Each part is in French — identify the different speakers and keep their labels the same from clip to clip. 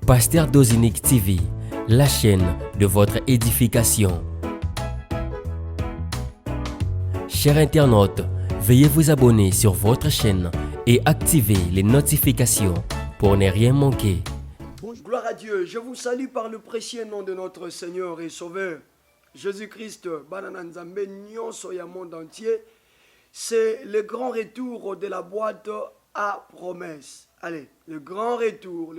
Speaker 1: Pasteur Dozinique TV, la chaîne de votre édification. Chers internautes, veuillez vous abonner sur votre chaîne et activer les notifications pour ne rien manquer.
Speaker 2: Bonjour, gloire à Dieu. Je vous salue par le précieux nom de notre Seigneur et Sauveur, Jésus-Christ. Banananzambe nyonso ya monde entier. C'est le grand retour de la boîte à promesses. Allez, le grand retour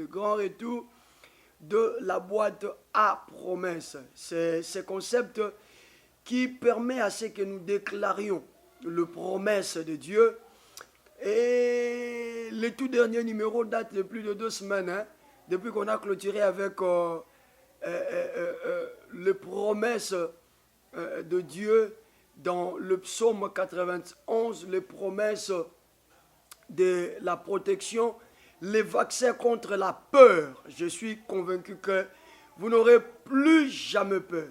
Speaker 2: de la boîte à promesses. C'est ce concept qui permet à ce que nous déclarions les promesses de Dieu. Et le tout dernier numéro date de plus de 2 semaines, depuis qu'on a clôturé avec les promesses de Dieu dans le psaume 91, les promesses de la protection, les vaccins contre la peur. Je suis convaincu que vous n'aurez plus jamais peur.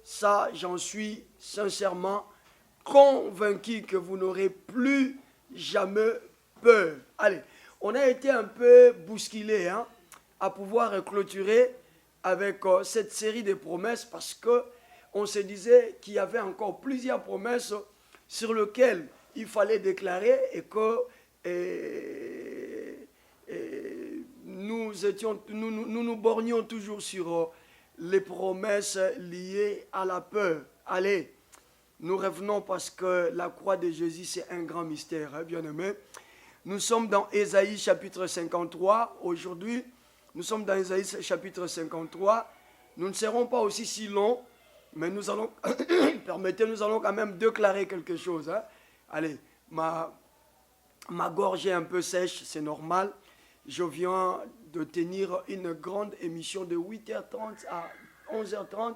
Speaker 2: Ça, j'en suis sincèrement convaincu que vous n'aurez plus jamais peur. Allez, on a été un peu bousculé à pouvoir clôturer avec cette série de promesses parce que on se disait qu'il y avait encore plusieurs promesses sur lesquelles il fallait déclarer et que nous bornions toujours sur les promesses liées à la peur. Allez, nous revenons parce que la croix de Jésus, c'est un grand mystère, bien-aimés. Nous sommes dans Ésaïe chapitre 53. Aujourd'hui, nous sommes dans Ésaïe chapitre 53. Nous ne serons pas aussi si longs, mais nous allons, nous allons quand même déclarer quelque chose. Allez, ma gorge est un peu sèche, c'est normal. Je viens de tenir une grande émission de 8h30 à 11h30.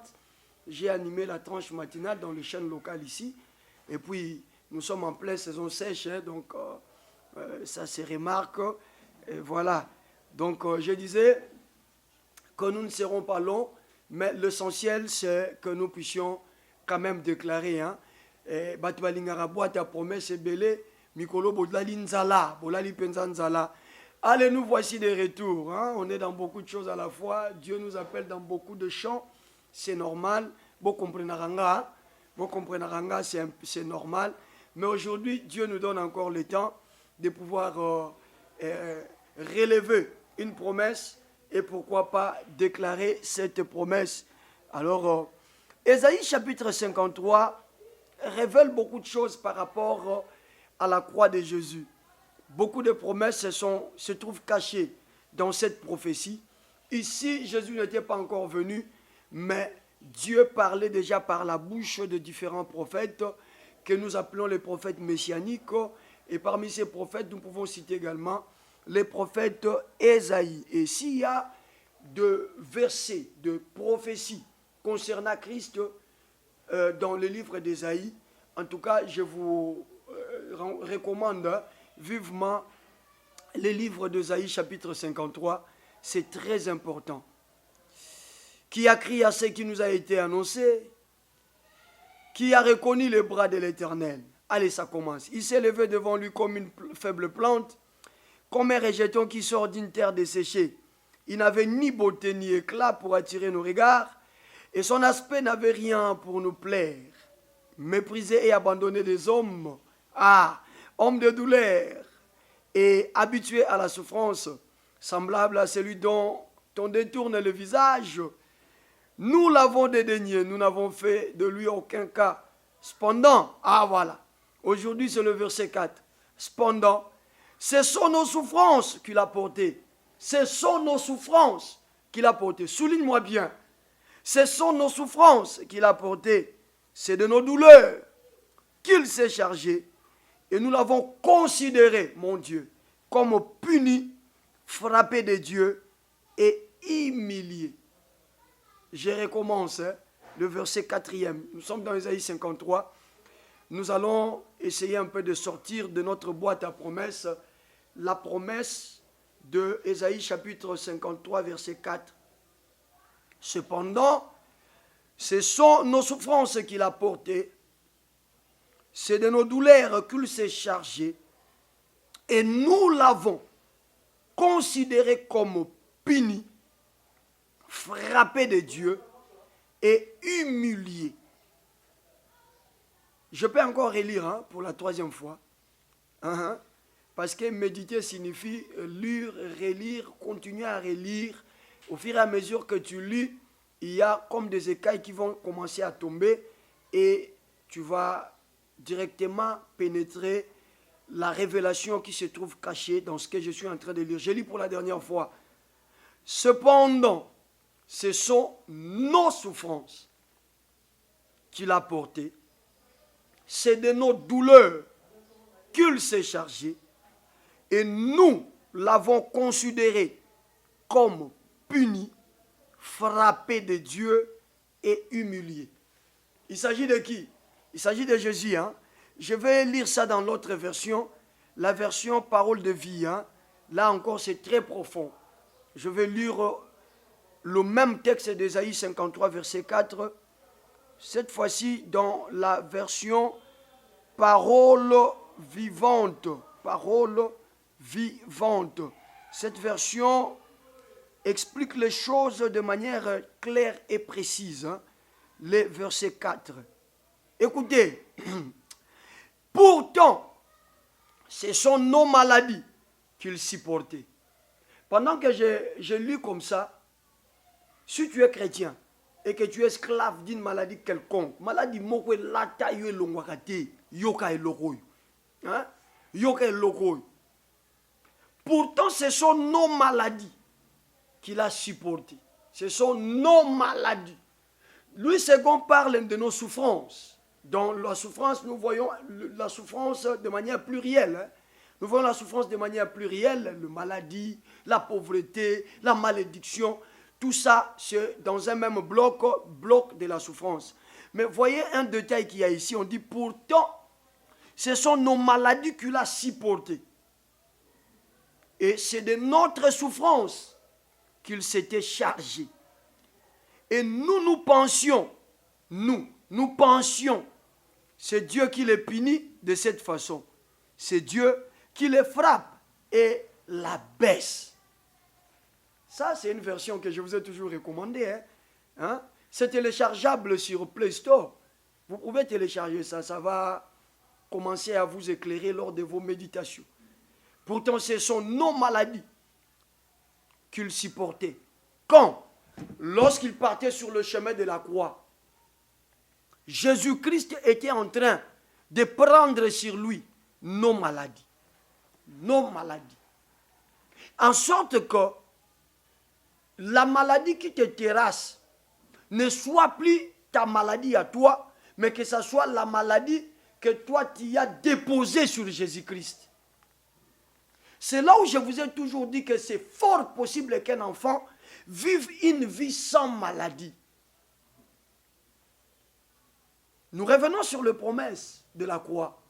Speaker 2: J'ai animé la tranche matinale dans les chaînes locales ici. Et puis, nous sommes en pleine saison sèche, donc ça se remarque. Et voilà. Donc, je disais que nous ne serons pas longs, mais l'essentiel, c'est que nous puissions quand même déclarer. Batbalingara boîte à promesse et belé, Mikolo Bodlali Nzala, Bolali Penza Nzala. Allez, nous voici de retour. On est dans beaucoup de choses à la fois. Dieu nous appelle dans beaucoup de chants. C'est normal. Vous comprenez, c'est normal. Mais aujourd'hui, Dieu nous donne encore le temps de pouvoir relever une promesse et pourquoi pas déclarer cette promesse. Alors, Ésaïe chapitre 53 révèle beaucoup de choses par rapport à la croix de Jésus. Beaucoup de promesses se trouvent cachées dans cette prophétie. Ici, Jésus n'était pas encore venu, mais Dieu parlait déjà par la bouche de différents prophètes que nous appelons les prophètes messianiques. Et parmi ces prophètes, nous pouvons citer également les prophètes Ésaïe. Et s'il y a de versets, de prophéties concernant Christ dans le livre d'Ésaïe, en tout cas, je vous recommande vivement les livres d'Ésaïe chapitre 53. C'est très important. Qui a crié à ce qui nous a été annoncé? Qui a reconnu les bras de l'Éternel? Allez, ça commence. Il s'est levé devant lui comme une faible plante, comme un rejeton qui sort d'une terre desséchée. Il n'avait ni beauté ni éclat pour attirer nos regards, et son aspect n'avait rien pour nous plaire. Méprisé et abandonné des hommes, homme de douleur, et habitué à la souffrance, semblable à celui dont on détourne le visage, nous l'avons dédaigné, nous n'avons fait de lui aucun cas. Cependant, voilà, aujourd'hui c'est le verset 4. Cependant, ce sont nos souffrances qu'il a portées. Ce sont nos souffrances qu'il a portées. Souligne-moi bien. Ce sont nos souffrances qu'il a portées. C'est de nos douleurs qu'il s'est chargé. Et nous l'avons considéré, mon Dieu, comme puni, frappé de Dieu et humilié. Je recommence le verset 4e. Nous sommes dans Ésaïe 53. Nous allons essayer un peu de sortir de notre boîte à promesses la promesse de Ésaïe chapitre 53, verset 4. Cependant, ce sont nos souffrances qu'il a portées. C'est de nos douleurs qu'il s'est chargé. Et nous l'avons considéré comme puni, frappé de Dieu et humilié. Je peux encore relire pour la 3e fois. Parce que méditer signifie lire, relire, continuer à relire. Au fur et à mesure que tu lis, il y a comme des écailles qui vont commencer à tomber et tu vas directement pénétrer la révélation qui se trouve cachée dans ce que je suis en train de lire. Je lis pour la dernière fois. Cependant, ce sont nos souffrances qu'il a portées. C'est de nos douleurs qu'il s'est chargé. Et nous l'avons considéré comme puni, frappé de Dieu et humilié. Il s'agit de qui? Il s'agit de Jésus. Je vais lire ça dans l'autre version, la version parole de vie. Là encore, c'est très profond. Je vais lire le même texte d'Ésaïe 53, verset 4. Cette fois-ci, dans la version parole vivante. Parole vivante. Cette version explique les choses de manière claire et précise. Le verset 4. Écoutez, pourtant, ce sont nos maladies qu'il supportait. Pendant que je lis comme ça, si tu es chrétien et que tu es esclave d'une maladie quelconque, maladie moko lata yo longwakate, yoka elokoy. Yoka elokoy. Pourtant, ce sont nos maladies qu'il a supportées. Ce sont nos maladies. Louis II parle de nos souffrances. Dans la souffrance, nous voyons la souffrance de manière plurielle. Nous voyons la souffrance de manière plurielle, la maladie, la pauvreté, la malédiction. Tout ça, c'est dans un même bloc de la souffrance. Mais voyez un détail qu'il y a ici. On dit pourtant, ce sont nos maladies qu'il a supportées. Et c'est de notre souffrance qu'il s'était chargé. Et nous pensions, c'est Dieu qui les punit de cette façon. C'est Dieu qui les frappe et la baisse. Ça, c'est une version que je vous ai toujours recommandée. C'est téléchargeable sur Play Store. Vous pouvez télécharger ça. Ça va commencer à vous éclairer lors de vos méditations. Pourtant, ce sont nos maladies qu'il supportait. Quand? Lorsqu'il partait sur le chemin de la croix, Jésus-Christ était en train de prendre sur lui nos maladies. Nos maladies. En sorte que la maladie qui te terrasse ne soit plus ta maladie à toi, mais que ce soit la maladie que toi tu as déposée sur Jésus-Christ. C'est là où je vous ai toujours dit que c'est fort possible qu'un enfant vive une vie sans maladie. Nous revenons sur les promesses de la croix.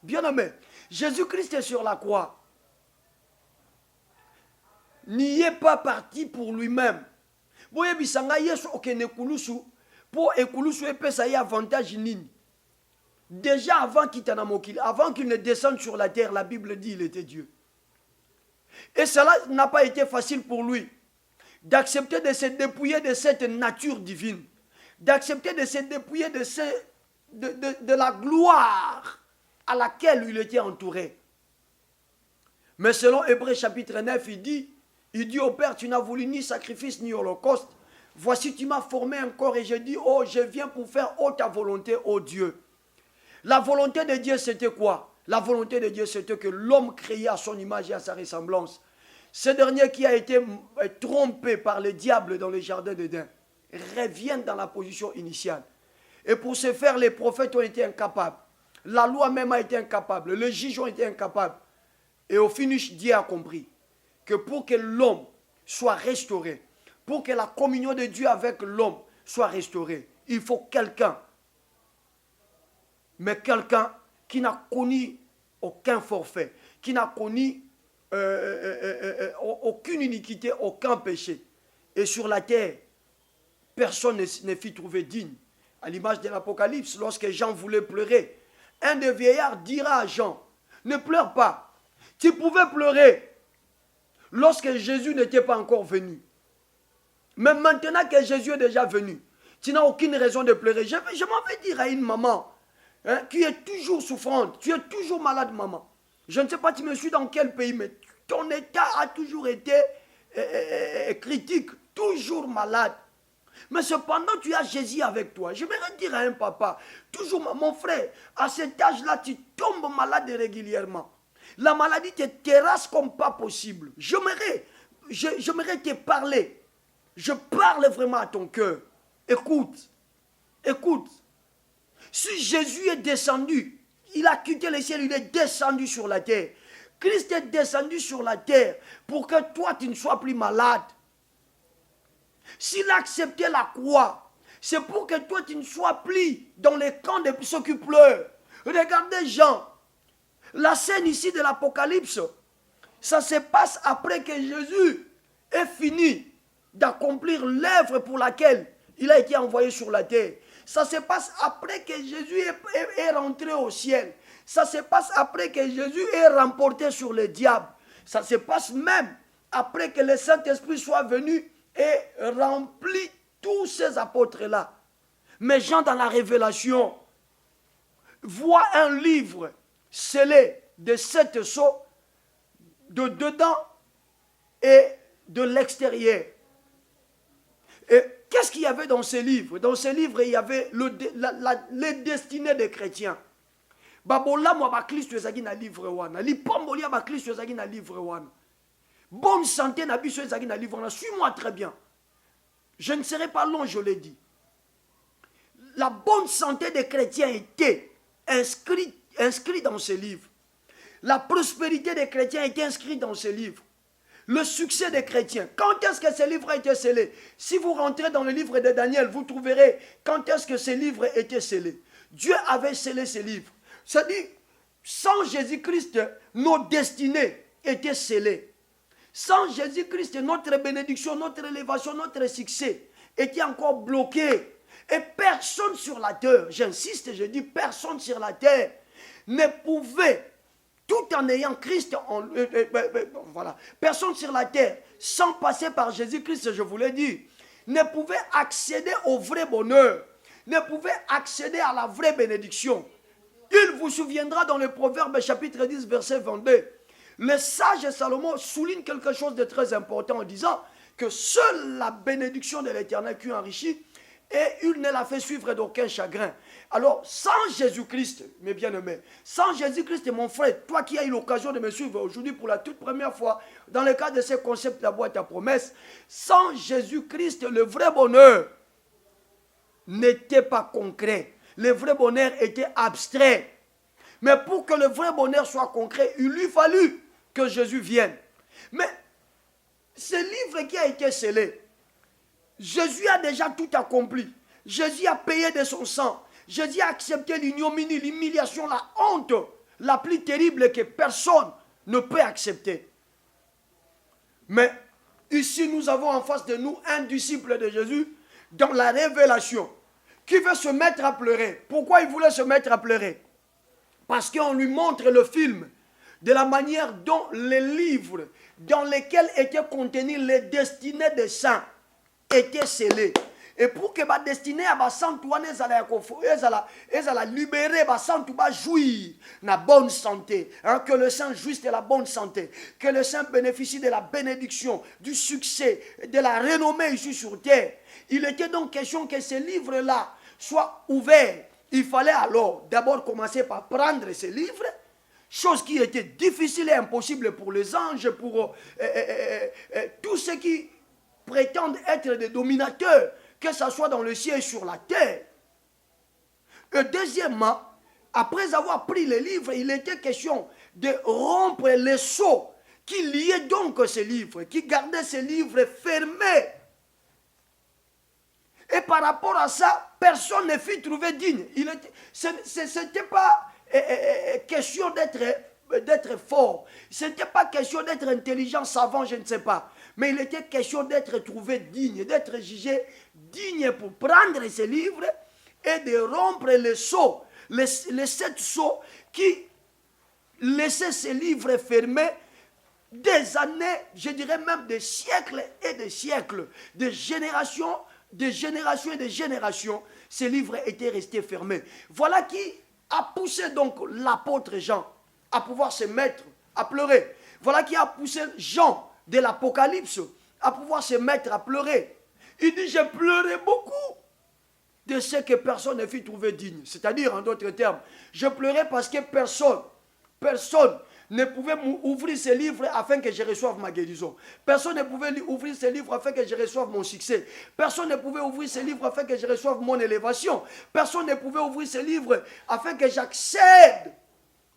Speaker 2: Bien-aimé, Jésus-Christ est sur la croix. N'y est pas parti pour lui-même. Boye bisanga Yesu okene kulusu pour ekulusu epesa ya avantage nini. Déjà avant qu'il ne descende sur la terre, la Bible dit qu'il était Dieu. Et cela n'a pas été facile pour lui d'accepter de se dépouiller de cette nature divine, d'accepter de se dépouiller de la gloire à laquelle il était entouré. Mais selon Hébreux chapitre 9, il dit au Père, tu n'as voulu ni sacrifice ni holocauste. Voici, tu m'as formé un corps et je dis, oh, je viens pour faire ta volonté, oh Dieu. La volonté de Dieu, c'était quoi? La volonté de Dieu, c'était que l'homme créé à son image et à sa ressemblance. Ce dernier qui a été trompé par le diable dans le jardin d'Éden revienne dans la position initiale. Et pour ce faire, les prophètes ont été incapables. La loi même a été incapable. Les juges ont été incapables. Et au finish, Dieu a compris que pour que l'homme soit restauré, pour que la communion de Dieu avec l'homme soit restaurée, il faut quelqu'un. Mais quelqu'un qui n'a connu aucun forfait, qui n'a connu aucune iniquité, aucun péché. Et sur la terre, personne ne fut trouvé digne. À l'image de l'Apocalypse, lorsque Jean voulait pleurer, un des vieillards dira à Jean, ne pleure pas. Tu pouvais pleurer lorsque Jésus n'était pas encore venu. Mais maintenant que Jésus est déjà venu, tu n'as aucune raison de pleurer. Je m'en vais dire à une maman qui est toujours souffrante. Tu es toujours malade, maman. Je ne sais pas, tu me suis dans quel pays, mais ton état a toujours été critique, toujours malade. Mais cependant, tu as Jésus avec toi. Je vais dire à un papa, toujours, mon frère, à cet âge-là, tu tombes malade régulièrement. La maladie te terrasse comme pas possible. J'aimerais te parler. Je parle vraiment à ton cœur. Écoute, écoute. Si Jésus est descendu, il a quitté le ciel, il est descendu sur la terre. Christ est descendu sur la terre pour que toi, tu ne sois plus malade. S'il a accepté la croix, c'est pour que toi, tu ne sois plus dans les camps de ceux qui pleurent. Regardez Jean, la scène ici de l'Apocalypse, ça se passe après que Jésus ait fini d'accomplir l'œuvre pour laquelle il a été envoyé sur la terre. Ça se passe après que Jésus est rentré au ciel. Ça se passe après que Jésus est remporté sur le diable. Ça se passe même après que le Saint-Esprit soit venu et rempli tous ces apôtres-là. Mais Jean, dans la révélation, voit un livre scellé de 7 sceaux, de dedans et de l'extérieur. Et qu'est-ce qu'il y avait dans ce livre? Dans ce livre, il y avait les destinées des chrétiens. Babola moi bakristo ezaki na livre wana. Lipombolia bakristo ezaki na livre wana. Bonne santé na biso ezaki na livre wana. Suis-moi très bien. Je ne serai pas long, je l'ai dit. La bonne santé des chrétiens était inscrite dans ce livre. La prospérité des chrétiens était inscrite dans ce livre. Le succès des chrétiens. Quand est-ce que ce livre a été scellé? Si vous rentrez dans le livre de Daniel, vous trouverez quand est-ce que ce livre était scellé. Dieu avait scellé ce livre. C'est-à-dire, sans Jésus-Christ, nos destinées étaient scellées. Sans Jésus-Christ, notre bénédiction, notre élévation, notre succès était encore bloqué. Et personne sur la terre, j'insiste, je dis personne sur la terre, ne pouvait, tout en ayant Christ, voilà, personne sur la terre, sans passer par Jésus-Christ, je vous l'ai dit, ne pouvait accéder au vrai bonheur, ne pouvait accéder à la vraie bénédiction. Il vous souviendra dans le Proverbe chapitre 10, verset 22, le sage Salomon souligne quelque chose de très important en disant que seule la bénédiction de l'Éternel qui enrichit et il ne l'a fait suivre d'aucun chagrin. Alors, sans Jésus-Christ, mes bien-aimés, sans Jésus-Christ, mon frère, toi qui as eu l'occasion de me suivre aujourd'hui pour la toute première fois, dans le cadre de ce concept, la boîte à promesses, sans Jésus-Christ, le vrai bonheur n'était pas concret. Le vrai bonheur était abstrait. Mais pour que le vrai bonheur soit concret, il lui fallut que Jésus vienne. Mais ce livre qui a été scellé, Jésus a déjà tout accompli. Jésus a payé de son sang. Jésus a accepté l'ignominie, l'humiliation, la honte, la plus terrible que personne ne peut accepter. Mais ici, nous avons en face de nous un disciple de Jésus dans la révélation qui veut se mettre à pleurer. Pourquoi il voulait se mettre à pleurer? Parce qu'on lui montre le film de la manière dont les livres dans lesquels étaient contenus les destinées des saints étaient scellés. Et pour que ma destinée à ma santé libérer ma santé jouir na bonne santé, hein, que le saint jouisse de la bonne santé, que le saint bénéficie de la bénédiction, du succès, de la renommée ici sur terre. Il était donc question que ces livres-là soient ouverts. Il fallait alors d'abord commencer par prendre ces livres, chose qui était difficile et impossible pour les anges, pour tous ceux qui prétendent être des dominateurs, que ce soit dans le ciel et sur la terre. Et deuxièmement, après avoir pris les livres, il était question de rompre les sceaux qui liaient donc ces livres, qui gardaient ces livres fermés. Et par rapport à ça, personne ne fut trouvé digne. Ce n'était pas question d'être fort. Ce n'était pas question d'être intelligent, savant, je ne sais pas. Mais il était question d'être trouvé digne, d'être jugé digne pour prendre ces livres et de rompre les sceaux, les 7 sceaux qui laissaient ces livres fermés des années, je dirais même des siècles et des siècles, des générations et des générations, ces livres étaient restés fermés. Voilà qui a poussé donc l'apôtre Jean à pouvoir se mettre à pleurer. Voilà qui a poussé Jean de l'Apocalypse à pouvoir se mettre à pleurer. Il dit, j'ai pleuré beaucoup de ce que personne ne fut trouvé digne. C'est-à-dire, en d'autres termes, je pleurais parce que personne ne pouvait ouvrir ce livre afin que je reçoive ma guérison. Personne ne pouvait ouvrir ce livre afin que je reçoive mon succès. Personne ne pouvait ouvrir ce livre afin que je reçoive mon élévation. Personne ne pouvait ouvrir ce livre afin que j'accède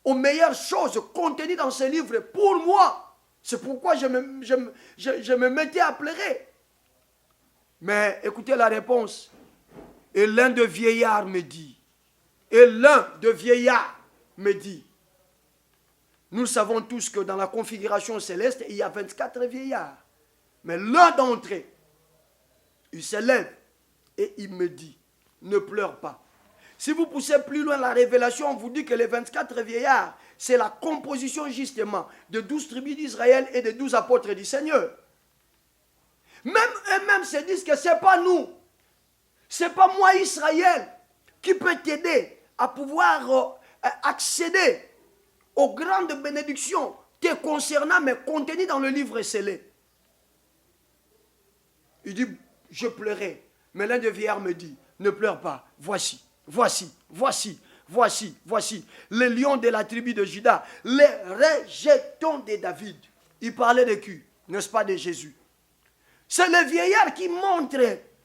Speaker 2: aux meilleures choses contenues dans ce livre pour moi. C'est pourquoi je me mettais à pleurer. Mais écoutez la réponse. Et l'un de vieillards me dit, nous savons tous que dans la configuration céleste, il y a 24 vieillards. Mais l'un d'entre eux, il se lève et il me dit, ne pleure pas. Si vous poussez plus loin la révélation, on vous dit que les 24 vieillards, c'est la composition justement de 12 tribus d'Israël et de 12 apôtres du Seigneur. Même eux-mêmes se disent que ce n'est pas nous. Ce n'est pas moi, Israël, qui peut t'aider à pouvoir accéder aux grandes bénédictions te concernant, mais contenues dans le livre scellé. Il dit, je pleurais. Mais l'un des vieillards me dit, ne pleure pas. Voici les lions de la tribu de Juda, les rejetons de David. Il parlait de qui? N'est-ce pas de Jésus? C'est le vieillard qui montre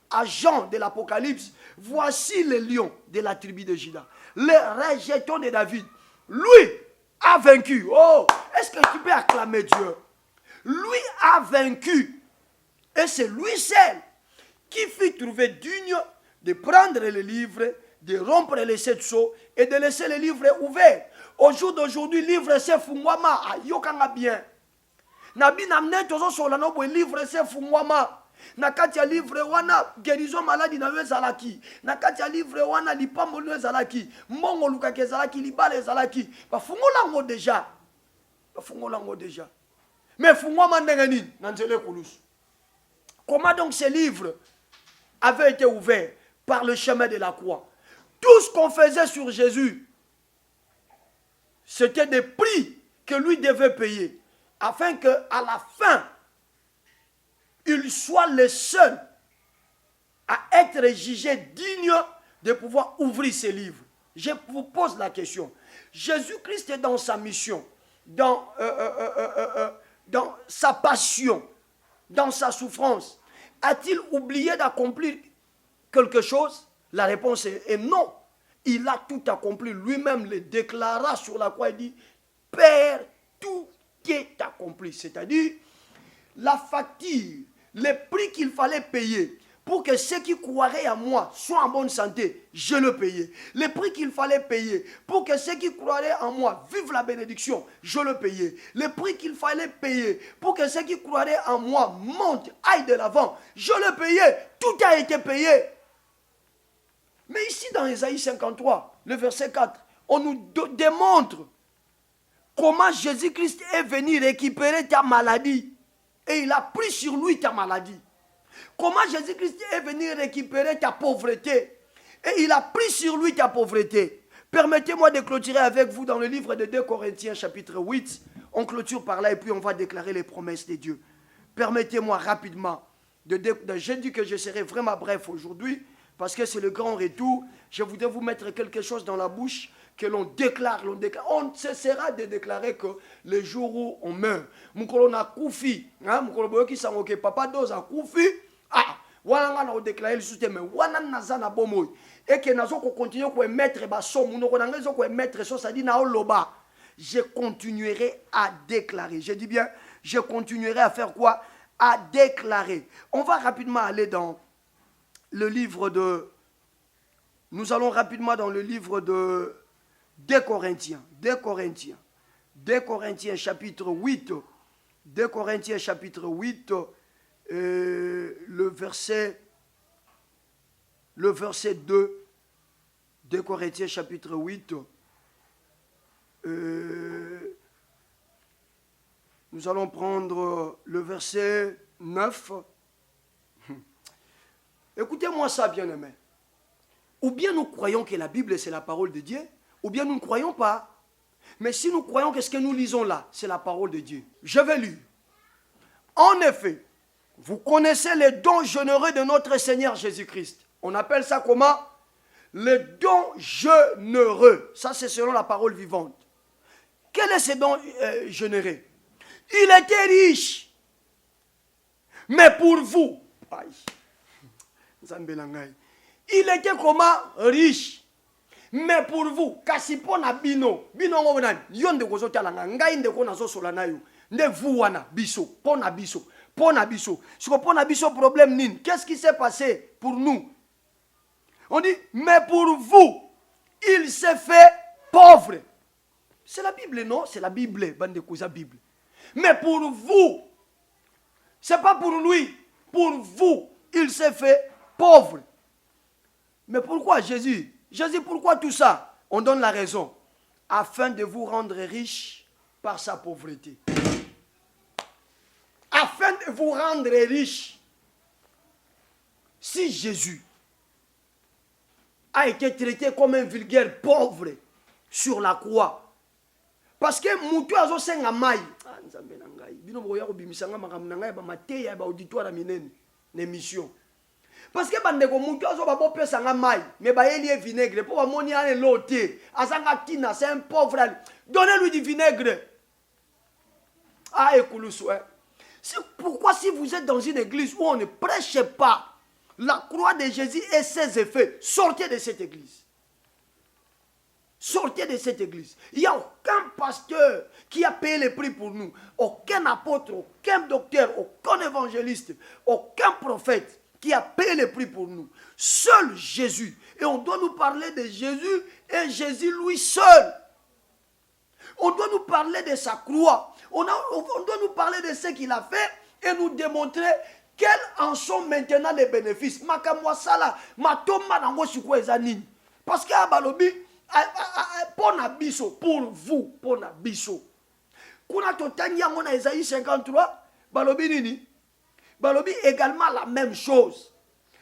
Speaker 2: à Jean de l'Apocalypse, voici les lions de la tribu de Juda, les rejetons de David. Lui a vaincu. Oh, est-ce que tu peux acclamer Dieu? Lui a vaincu. Et c'est lui seul qui fut trouvé digne de prendre les livres, de rompre les 7 sceaux et de laisser les livres ouverts. Au jour d'aujourd'hui, livre c'est fumwama. Yokanga bien. Nabi namne tozo solano bo livre c'est fumwama. Nakati ya livre wana guérison maladie na ezalaki. Nakati ya livre wana lipambo no ezalaki. Mbongo lukake ezalaki, libale ezalaki. Ba fungola ngo déjà. Mais fumwama ndenge nini na nzele kulusu. Comment donc ces livres avaient été ouverts? Par le chemin de la croix. Tout ce qu'on faisait sur Jésus, c'était des prix que lui devait payer, afin qu'à la fin, il soit le seul à être jugé digne de pouvoir ouvrir ses livres. Je vous pose la question. Jésus-Christ est dans sa mission, dans sa passion, dans sa souffrance. A-t-il oublié d'accomplir quelque chose? La réponse est non. Il a tout accompli. Lui-même le déclara sur la croix. Il dit, Père, tout est accompli. C'est-à-dire, la facture, le prix qu'il fallait payer pour que ceux qui croiraient à moi soient en bonne santé, je le payais. Le prix qu'il fallait payer pour que ceux qui croiraient en moi vivent la bénédiction, je le payais. Le prix qu'il fallait payer pour que ceux qui croiraient en moi montent, aillent de l'avant, je le payais. Tout a été payé. Mais ici dans Ésaïe 53, le verset 4, on nous démontre comment Jésus-Christ est venu récupérer ta maladie. Et il a pris sur lui ta maladie. Comment Jésus-Christ est venu récupérer ta pauvreté. Et il a pris sur lui ta pauvreté. Permettez-moi de clôturer avec vous dans le livre de 2 Corinthiens chapitre 8. On clôture par là et puis on va déclarer les promesses de Dieu. Permettez-moi rapidement, j'ai dit que je serai vraiment bref aujourd'hui, parce que c'est le grand retour. Je voudrais vous mettre quelque chose dans la bouche que l'on déclare. On cessera de déclarer que le jour où on meurt, Moukolona Koufi, Moukoloboyoki Sangoke, Papa Doza Koufi, wana na déclarer le soutien, mais wana nazana bomoy. Et que nazo ko continuer ko mettre baso, munoko nangezo ko mettre so ça dit na oloba. Je continuerai à déclarer. Je dis bien, je continuerai à faire quoi? À déclarer. On va rapidement aller dans le livre de... Nous allons rapidement dans le livre de 2 Corinthiens. 2 Corinthiens chapitre 8. 2 Corinthiens chapitre 8, le verset 2. 2 Corinthiens chapitre 8. Nous allons prendre le verset 9. Écoutez-moi ça, bien-aimés. Ou bien nous croyons que la Bible, c'est la parole de Dieu, ou bien nous ne croyons pas. Mais si nous croyons que ce que nous lisons là, c'est la parole de Dieu. Je vais lire. En effet, vous connaissez les dons généreux de notre Seigneur Jésus-Christ. On appelle ça comment? Les dons généreux. Ça, c'est selon la parole vivante. Quel est ce don généreux? Il était riche. Mais pour vous, il était comment? Riche. Mais pour vous, kasi pona bino, bino ngonan, yonde ko zotalanga, ngai ndeko nazo solana yo, nde vous wana biso, pona biso, pona biso. Siko pona biso problème nin. Qu'est-ce qui s'est passé pour nous? On dit, mais pour vous, il s'est fait pauvre. C'est la Bible, non? C'est la Bible, bande de causa Bible. Mais pour vous, c'est pas pour lui, pour vous, il s'est fait pauvre. Mais pourquoi Jésus? Jésus, pourquoi tout ça? On donne la raison. Afin de vous rendre riche par sa pauvreté. Afin de vous rendre riche. Si Jésus a été traité comme un vulgaire pauvre sur la croix, parce que Moutou a senga mai, émission. Parce que bandeko Moutou a ba bopé sanga mai, mais ba eli vinaigre pour ba moni ane loté, azanga tina, c'est un pauvre. Donnez-lui du vinaigre. Ah écoulou pourquoi si vous êtes dans une église où on ne prêche pas la croix de Jésus et ses effets, sortez de cette église. Sortez de cette église. Il n'y a aucun pasteur qui a payé le prix pour nous. Aucun apôtre, aucun docteur, aucun évangéliste, aucun prophète qui a payé le prix pour nous. Seul Jésus. Et on doit nous parler de Jésus et Jésus lui seul. On doit nous parler de sa croix. On doit nous parler de ce qu'il a fait et nous démontrer quels en sont maintenant les bénéfices. Parce que Abalobi, pour vous, pour Nabiso. Kuna totanya ngona Esaïe 53, Balobi nini? Balobi également la même chose.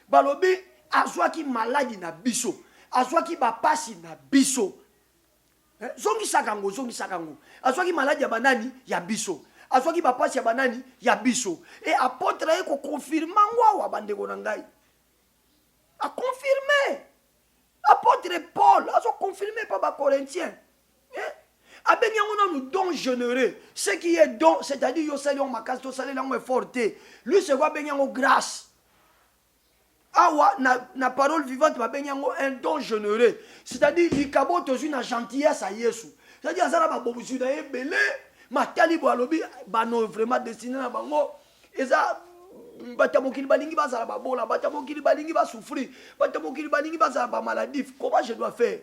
Speaker 2: Balobi azwa ki maladie na biso, azwa ki bapasi na biso. Zongi sakango. Azwa ki maladie ya banani ya biso. Azwa ki bapasi ya banani ya biso. Et apôtre eko confirmer ngwa bandeko na ngai. A confirmer. Apôtre Paul a confirmé par les Corinthiens. Nous don généreux. Ce qui est don, c'est-à-dire yo sali on makas to sali lango forte. Lui c'est quoi benyango grâce. Awa na parole vivante ba benyango un don généreux. C'est-à-dire likabo to une gentillesse à Yesu. C'est-à-dire azala ba bobuzu na ebele matali bo alobi ba no vraiment destiné na bango eza batamokili balingi bazala babola, batamokili balingi ba souffrir, batamokili balingi bazala ba maladie. Comment je dois faire?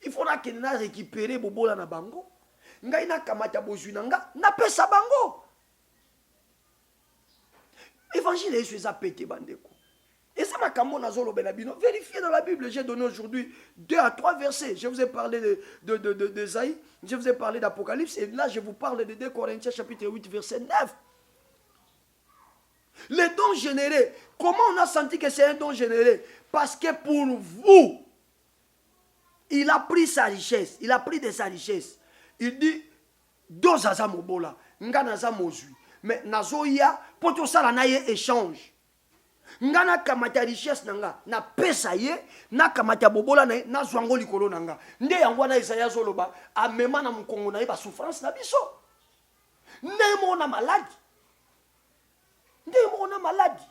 Speaker 2: Il faudra que na récupérer bobola na bango. Ngai na kamata bozwi na nga na pesa bango. Évangile Yesu eza pété bandeko. Et ça m'a kambo na zolo benabino. Vérifiez dans la Bible, j'ai donné aujourd'hui 2 à 3 versets. Je vous ai parlé de Isaïe, je vous ai parlé d'Apocalypse et là je vous parle de 2 Corinthiens chapitre 8 verset 9. Les dons générés. Comment on a senti que c'est un don généré? Parce que pour vous, il a pris sa richesse. Il a pris de sa richesse. Il dit, dos aza mobola, nga naza mozui. Mais nazoya, pour tout ça, na ye échange. Nga na kamata richesse nanga, na pesa ye, na kamata bobola na ye, na zwango likolo nanga. Nde yango na Isaïa zoloba, amema na mkongo na ye ba souffrance na biso. Nemo na maladie. On a maladie.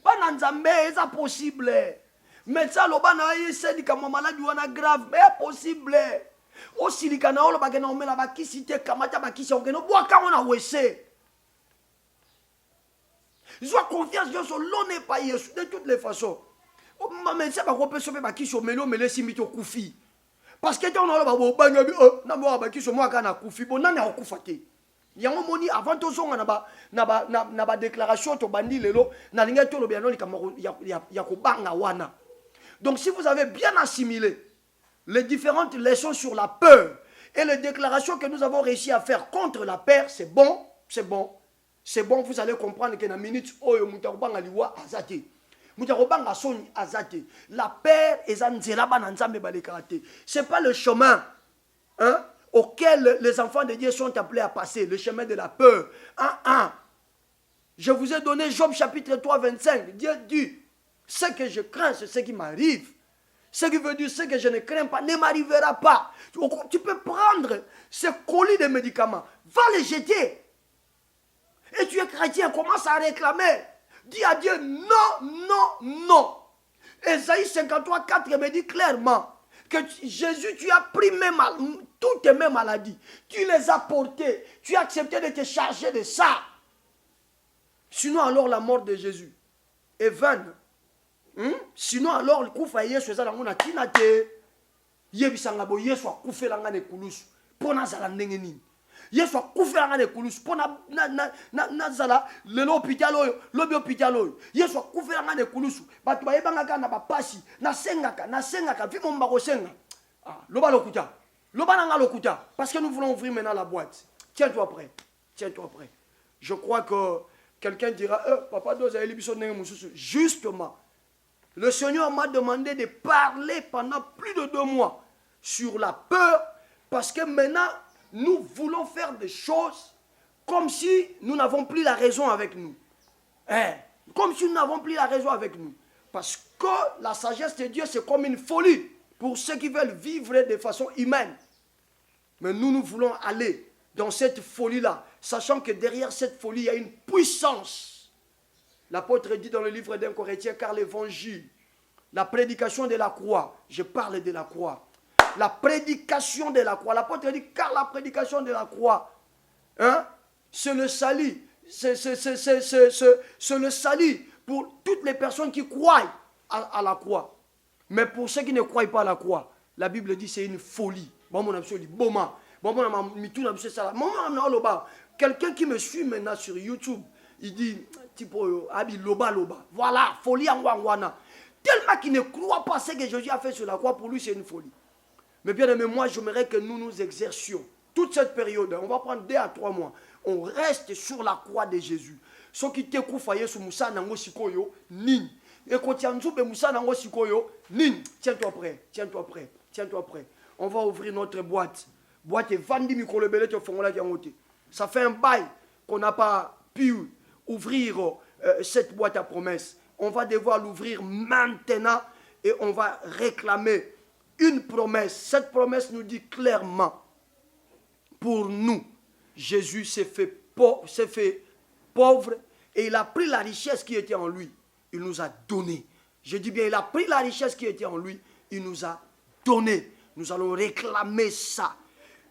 Speaker 2: Pas dans Nzambe, c'est possible. Mais ça, le ban a essayé de comme maladie ou na grave, mais possible. Aussi les canaux, le bagage on met la bakisité, kamata bakisi on geno bois quand on a wessé. Sois confiance sur l'on n'est pas Yesu de toutes les façons. Mais ça va qu'on peut sauver bakisi au melo mais laisse mito koufi. Parce que on a le babo banyabi na mo bakisi moi kana koufi bon na okufate. Yango moni avant to zonga na ba déclaration to bandi lelo na linga to lo bien ya ko banga wana. Donc si vous avez bien assimilé les différentes leçons sur la peur et les déclarations que nous avons réussi à faire contre la peur, c'est bon, c'est bon. C'est bon, vous allez comprendre que dans la minute, oyo mutakobanga liwa azate. Mutakobanga soni azate. La paix est nzela bana nzambe balekaka te. C'est pas le chemin auquel les enfants de Dieu sont appelés à passer, le chemin de la peur. Je vous ai donné Job chapitre 3, 25. Dieu dit, ce que je crains, c'est ce qui m'arrive. Ce qui veut dire, ce que je ne crains pas ne m'arrivera pas. Tu peux prendre ce colis de médicaments, va les jeter. Et tu es chrétien, commence à réclamer. Dis à Dieu, non, non, non. Ésaïe 53, 4 me dit clairement que Jésus, tu as pris toutes mes maladies. Tu les as portées. Tu as accepté de te charger de ça. Sinon, alors, la mort de Jésus est vaine. Sinon, alors, le coup faillit, c'est ça, on a tinate. Yebisanga bo Yesu akufela ngane kulusu. Pona zala ndenge nini. Yesu akufela ngane kulusu. Pona na zala le l'hôpital oyo, lobi hôpital oyo. Yesu akufela ngane kulusu. Batu bayebanga kana ba pasi, na sengaka, vimo mbako senga. Loba lokuta. Loba nanga lokuta parce que nous voulons ouvrir maintenant la boîte. Tiens-toi prêt. Tiens-toi prêt. Je crois que quelqu'un dira papa doza elibiso ndenge mususu. Justement, le Seigneur m'a demandé de parler pendant plus de 2 mois sur la peur, parce que maintenant, nous voulons faire des choses comme si nous n'avons plus la raison avec nous. Comme si nous n'avons plus la raison avec nous. Parce que la sagesse de Dieu, c'est comme une folie pour ceux qui veulent vivre de façon humaine. Mais nous voulons aller dans cette folie-là, sachant que derrière cette folie, il y a une puissance. L'apôtre dit dans le livre d'un Corinthiens, car l'évangile, la prédication de la croix, je parle de la croix, la prédication de la croix, l'apôtre dit, car la prédication de la croix, c'est le salut, c'est le salut pour toutes les personnes qui croient à la croix. Mais pour ceux qui ne croient pas à la croix, la Bible dit c'est une folie. Quelqu'un qui me suit maintenant sur YouTube, il dit, voilà, folie en Wangwana. Tellement qu'il ne croit pas ce que Jésus a fait sur la croix, pour lui c'est une folie. Mais bien aimé, moi j'aimerais que nous nous exercions toute cette période, on va prendre 2 à 3 mois, on reste sur la croix de Jésus. Ce qui te koufaye sur Moussa Nango Sikoyo, nin. Et quand tu as Moussa Nango Sikoyo, nin. Tiens-toi prêt, tiens-toi prêt, tiens-toi prêt. On va ouvrir notre boîte. Boîte et vandi micro-lebele te font là qui ont été. Ça fait un bail qu'on n'a pas pu ouvrir cette boîte à promesses. On va devoir l'ouvrir maintenant et on va réclamer une promesse. Cette promesse nous dit clairement, pour nous, Jésus s'est fait pauvre et il a pris la richesse qui était en lui. Il nous a donné. Je dis bien, il a pris la richesse qui était en lui. Il nous a donné. Nous allons réclamer ça.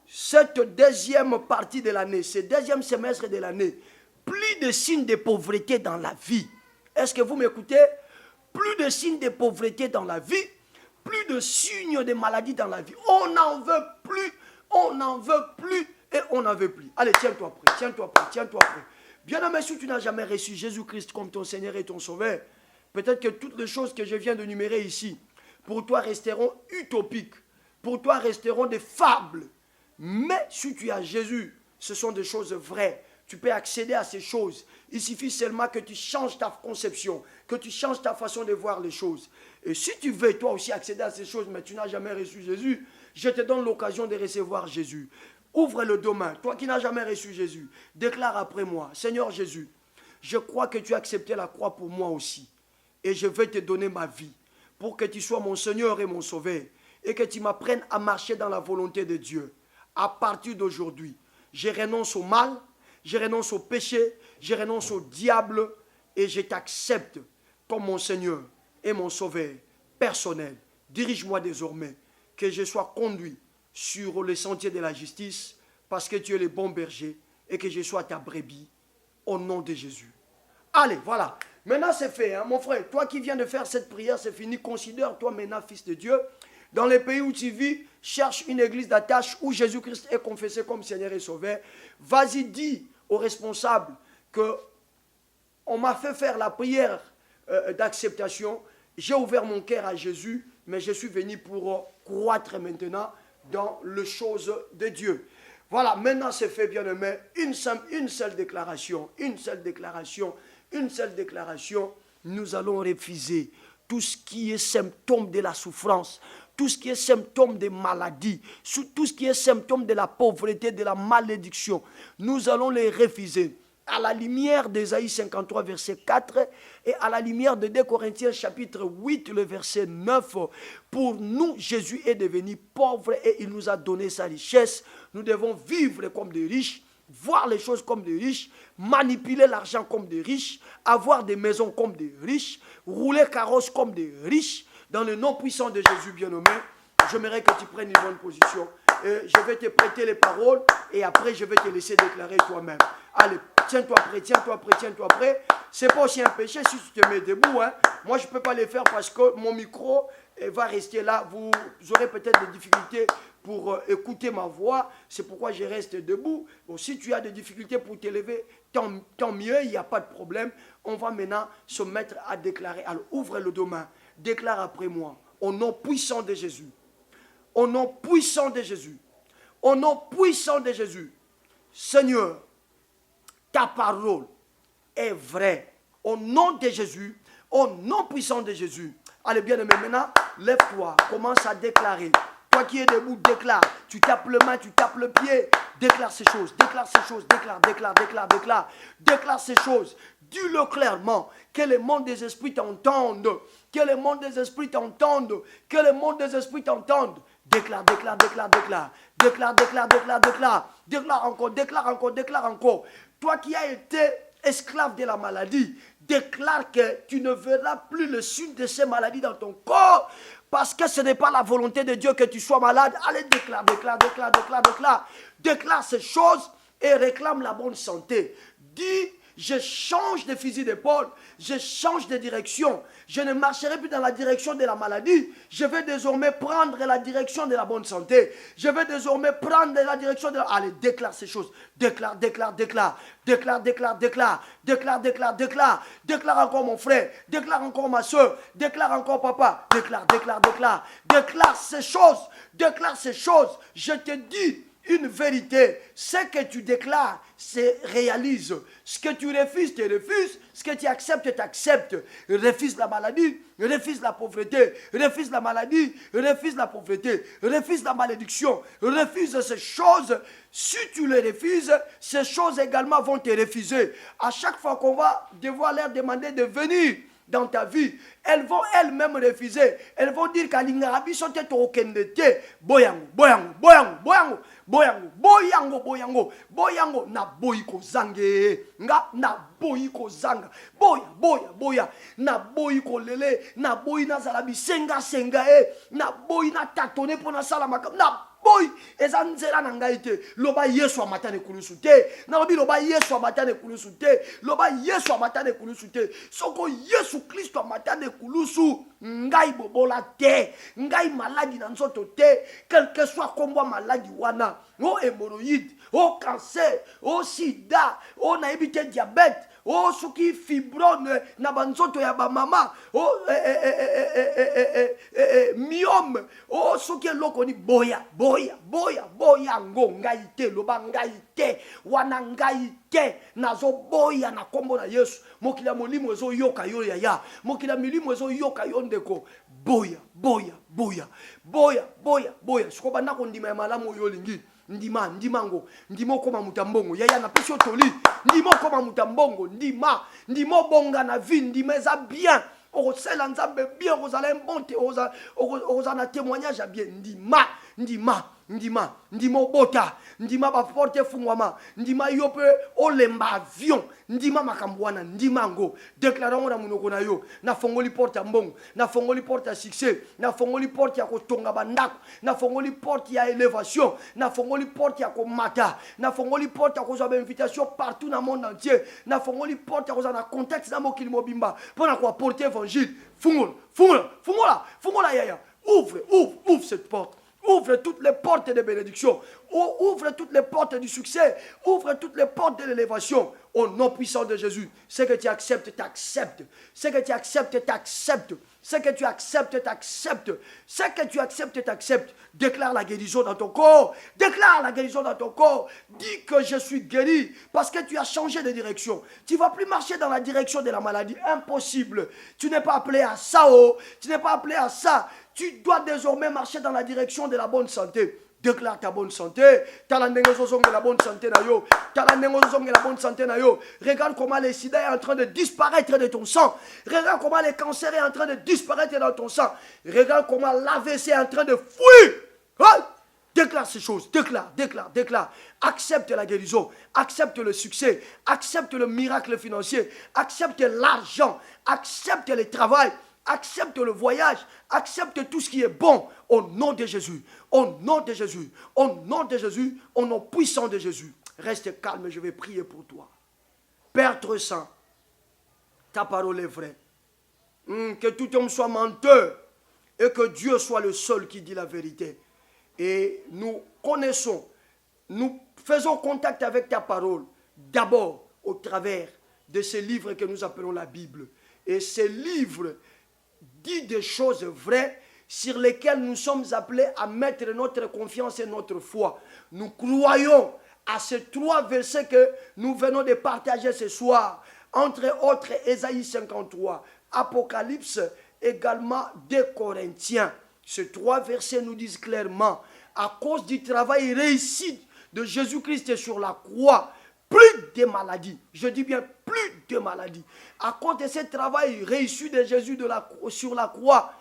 Speaker 2: Cette deuxième partie de l'année, ce deuxième semestre de l'année, plus de signes de pauvreté dans la vie. Est-ce que vous m'écoutez? Plus de signes de pauvreté dans la vie, plus de signes de maladie dans la vie. On n'en veut plus, on n'en veut plus et on n'en veut plus. Allez, tiens-toi prêt, tiens-toi prêt, tiens-toi prêt. Bien aimé, si tu n'as jamais reçu Jésus-Christ comme ton Seigneur et ton Sauveur, peut-être que toutes les choses que je viens de numérer ici, pour toi resteront utopiques, pour toi resteront des fables. Mais si tu as Jésus, ce sont des choses vraies. Tu peux accéder à ces choses. Il suffit seulement que tu changes ta conception, que tu changes ta façon de voir les choses. Et si tu veux toi aussi accéder à ces choses, mais tu n'as jamais reçu Jésus, je te donne l'occasion de recevoir Jésus. Ouvre le domaine. Toi qui n'as jamais reçu Jésus, déclare après moi, Seigneur Jésus, je crois que tu as accepté la croix pour moi aussi. Et je vais te donner ma vie pour que tu sois mon Seigneur et mon Sauveur. Et que tu m'apprennes à marcher dans la volonté de Dieu. À partir d'aujourd'hui, je renonce au mal, je renonce au péché, je renonce au diable et je t'accepte comme mon Seigneur et mon Sauveur personnel. Dirige-moi désormais, que je sois conduit sur le sentier de la justice parce que tu es le bon berger et que je sois ta brebis au nom de Jésus. Allez, voilà. Maintenant c'est fait, hein, mon frère. Toi qui viens de faire cette prière, c'est fini. Considère-toi maintenant fils de Dieu. Dans les pays où tu vis, cherche une église d'attache où Jésus-Christ est confessé comme Seigneur et Sauveur. Vas-y, dis aux responsables que on m'a fait faire la prière d'acceptation. J'ai ouvert mon cœur à Jésus, mais je suis venu pour croître maintenant dans les choses de Dieu. Voilà, maintenant c'est fait, bien-aimé. Une seule déclaration, une seule déclaration, une seule déclaration. Nous allons refuser tout ce qui est symptôme de la souffrance, tout ce qui est symptôme de maladie, tout ce qui est symptôme de la pauvreté, de la malédiction. Nous allons les refuser. À la lumière d'Ésaïe 53, verset 4, et à la lumière de 2 Corinthiens, chapitre 8, le verset 9, pour nous, Jésus est devenu pauvre et il nous a donné sa richesse. Nous devons vivre comme des riches, voir les choses comme des riches, manipuler l'argent comme des riches, avoir des maisons comme des riches, rouler carrosse comme des riches. Dans le nom puissant de Jésus bien-aimé, j'aimerais que tu prennes une bonne position. Je vais te prêter les paroles et après je vais te laisser déclarer toi-même. Allez, tiens-toi prêt, tiens-toi prêt, tiens-toi prêt. C'est pas aussi un péché si tu te mets debout. Hein. Moi, je ne peux pas le faire parce que mon micro va rester là. Vous aurez peut-être des difficultés pour écouter ma voix. C'est pourquoi je reste debout. Bon, si tu as des difficultés pour t'élever, tant mieux, il n'y a pas de problème. On va maintenant se mettre à déclarer. Alors, ouvre le domaine. Déclare après moi. Au nom puissant de Jésus. Au nom puissant de Jésus. Au nom puissant de Jésus. Seigneur, ta parole est vraie. Au nom de Jésus, au nom puissant de Jésus. Allez, bien aimé, maintenant, lève-toi, commence à déclarer. Toi qui es debout, déclare. Tu tapes le main, tu tapes le pied. Déclare ces choses, déclare ces choses, déclare. Déclare ces choses. Dis-le clairement, que le monde des esprits t'entende. Que le monde des esprits t'entende. Que le monde des esprits t'entende. Déclare. Déclare encore. Toi qui as été esclave de la maladie, déclare que tu ne verras plus le signe de ces maladies dans ton corps, parce que ce n'est pas la volonté de Dieu que tu sois malade. Allez, déclare. Déclare ces choses et réclame la bonne santé. Dis, je change de fusil d'épaule, je change de direction. Je ne marcherai plus dans la direction de la maladie. Je vais désormais prendre la direction de la bonne santé. Je vais désormais prendre la direction de la... Allez, déclare ces choses. Déclare. Déclare encore mon frère. Déclare encore ma soeur. Déclare encore papa. Déclare ces choses. Déclare ces choses. Je te dis une vérité. Ce que tu déclares se réalise. Ce que tu refuses, tu refuses. Ce que tu acceptes, tu acceptes. Refuse la maladie, refuse la pauvreté, refuse la maladie, refuse la pauvreté, refuse la malédiction, refuse ces choses. Si tu les refuses, ces choses également vont te refuser. À chaque fois qu'on va devoir leur demander de venir dans ta vie, elles vont elles-mêmes refuser. Elles vont dire qu'Alingarabi sont okendete. Boyango na boyiko zange nga na boyiko zanga boya na boyiko lele na boy na zalabi senga na boy na tatone pona sala makam na boy ezanzela na ngai te loba Yesu amatane kulusu te na lobi loba Yesu amatane kulusu te loba Yesu amatane kulusu te soko Yesu Kristo amatane kulusu ngai bobola te ngai maladi na nzoto te quel que soit kombo maladi wana o hémorroïde o cancer o sida o naibite diabète o suki fibrone na banzoto ya ba mama o myome o suki loko ni boya ngo ngai te loba ngai te wana ngai te nazo boya na kombo na Yesu mokila molimo ezo yoka yo ya mokila milimo ezo yoka yo ndeko boya siko banda ko ndima ya malamu yo lingi ndimango ndimo koma mutambongo yaya na pesho toli ndimo koma mutambongo ndimo bonga na vie ndima za bien okosela nzambe bien okozala mbonte ozana témoignage ya bien ndima bota ndima ba porte fungwama ndima yope olemba avion ndima makambwana ndimango déclarons na munoko na yo na fongoli porte ya mbongo na fongoli porte ya succès na fongoli porte ya kotonga bandako na fongoli porte ya élévation na fongoli porte ya komata na fongoli porte ya kozwa invitation partout dans le monde entier na fongoli porte ya kozwa na contexte na mokili mobimba pona ko apporter évangile fungola yaya ouvre cette porte. Ouvre toutes les portes de bénédiction. Ouvre toutes les portes du succès. Ouvre toutes les portes de l'élévation. au nom puissant de Jésus. Ce que tu acceptes, t'acceptes. Ce que tu acceptes, t'acceptes. Ce que tu acceptes, t'acceptes. Ce que tu acceptes, t'acceptes. Déclare la guérison dans ton corps. Déclare la guérison dans ton corps. Dis que je suis guéri parce que tu as changé de direction. Tu ne vas plus marcher dans la direction de la maladie. Impossible. Tu n'es pas appelé à ça. Oh. Tu n'es pas appelé à ça. Tu dois désormais marcher dans la direction de la bonne santé. Déclare ta bonne santé. La bonne santé na yo. La bonne santé na yo. Regarde comment le sida est en train de disparaître de ton sang. Regarde comment le cancer est en train de disparaître dans ton sang. Regarde comment l'AVC est en train de fuir. Hein? Déclare ces choses. Déclare. Accepte la guérison. Accepte le succès. Accepte le miracle financier. Accepte l'argent. Accepte le travail. Accepte le voyage, accepte tout ce qui est bon au nom de Jésus, au nom de Jésus, au nom de Jésus, au nom puissant de Jésus. Reste calme, je vais prier pour toi. Père très saint, ta parole est vraie. Que tout homme soit menteur et que Dieu soit le seul qui dit la vérité. Et nous connaissons, nous faisons contact avec ta parole d'abord au travers de ces livres que nous appelons la Bible. Et ces livres dit des choses vraies sur lesquelles nous sommes appelés à mettre notre confiance et notre foi. Nous croyons à ces 3 versets que nous venons de partager ce soir, entre autres Ésaïe 53, Apocalypse, également 2 Corinthiens. Ces 3 versets nous disent clairement, à cause du travail réussi de Jésus-Christ sur la croix, plus de maladies, je dis bien plus de maladies. À cause de ce travail réussi de Jésus sur la croix,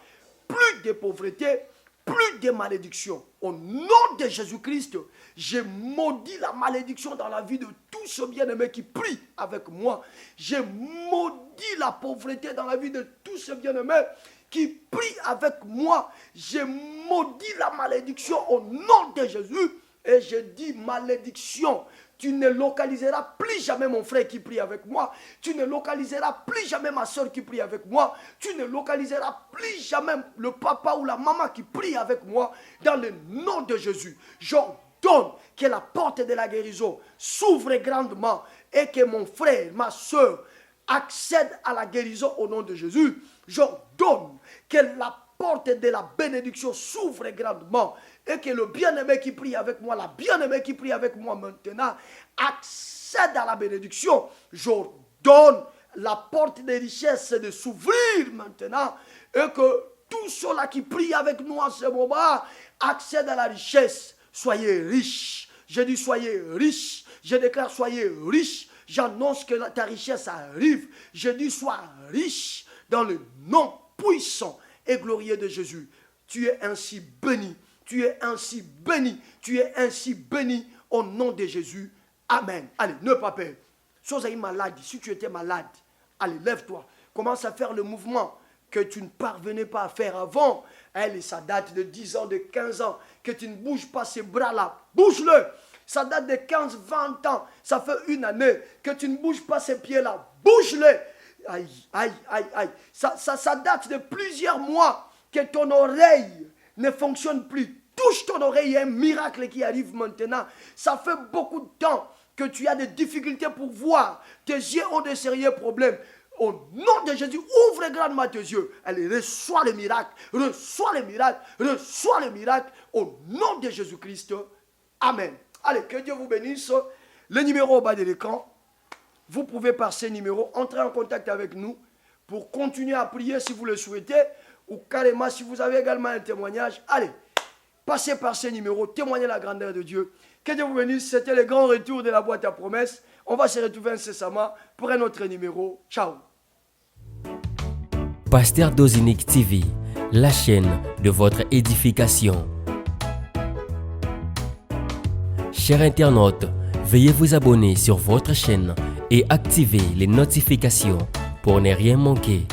Speaker 2: plus de pauvreté, plus de malédiction. Au nom de Jésus-Christ, je maudis la malédiction dans la vie de tous ceux bien-aimés qui prient avec moi. Je maudis la pauvreté dans la vie de tous ceux bien-aimés qui prient avec moi. Je maudis la malédiction au nom de Jésus. Et je dis malédiction. Tu ne localiseras plus jamais mon frère qui prie avec moi. Tu ne localiseras plus jamais ma soeur qui prie avec moi. Tu ne localiseras plus jamais le papa ou la maman qui prie avec moi. Dans le nom de Jésus, j'ordonne que la porte de la guérison s'ouvre grandement et que mon frère, ma soeur, accède à la guérison au nom de Jésus. J'ordonne que la porte de la bénédiction s'ouvre grandement et que le bien-aimé qui prie avec moi, la bien-aimée qui prie avec moi maintenant, accède à la bénédiction. J'ordonne la porte des richesses de s'ouvrir maintenant et que tous ceux-là qui prient avec nous en ce moment accèdent à la richesse. Soyez riches. Je dis soyez riches. Je déclare soyez riches. J'annonce que ta richesse arrive. Je dis sois riche dans le nom puissant et glorieux de Jésus. Tu es ainsi béni. Tu es ainsi béni. Tu es ainsi béni au nom de Jésus. Amen. Allez, ne pas peur. Sois malade. Si tu étais malade, allez, lève-toi. Commence à faire le mouvement que tu ne parvenais pas à faire avant. Allez, ça date de 10 ans, de 15 ans. Que tu ne bouges pas ces bras-là. Bouge-le. Ça date de 15, 20 ans. Ça fait 1 année que tu ne bouges pas ces pieds-là. Bouge-le. Aïe, aïe, aïe, aïe. Ça date de plusieurs mois que ton oreille ne fonctionne plus. Touche ton oreille, il y a un miracle qui arrive maintenant. Ça fait beaucoup de temps que tu as des difficultés pour voir. Tes yeux ont de sérieux problèmes. Au nom de Jésus, ouvre grandement tes yeux. Allez, reçois le miracle. Reçois le miracle. Reçois le miracle. Au nom de Jésus-Christ. Amen. Allez, que Dieu vous bénisse. Le numéro au bas de l'écran. Vous pouvez par ces numéros entrer en contact avec nous pour continuer à prier si vous le souhaitez. Ou carrément si vous avez également un témoignage. Allez, passez par ces numéros. Témoignez la grandeur de Dieu. Que Dieu vous bénisse. C'était le grand retour de la boîte à promesses. On va se retrouver incessamment pour un autre numéro. Ciao.
Speaker 1: Pasteur Dozinique TV, la chaîne de votre édification. Chers internautes, veuillez vous abonner sur votre chaîne et activer les notifications pour ne rien manquer.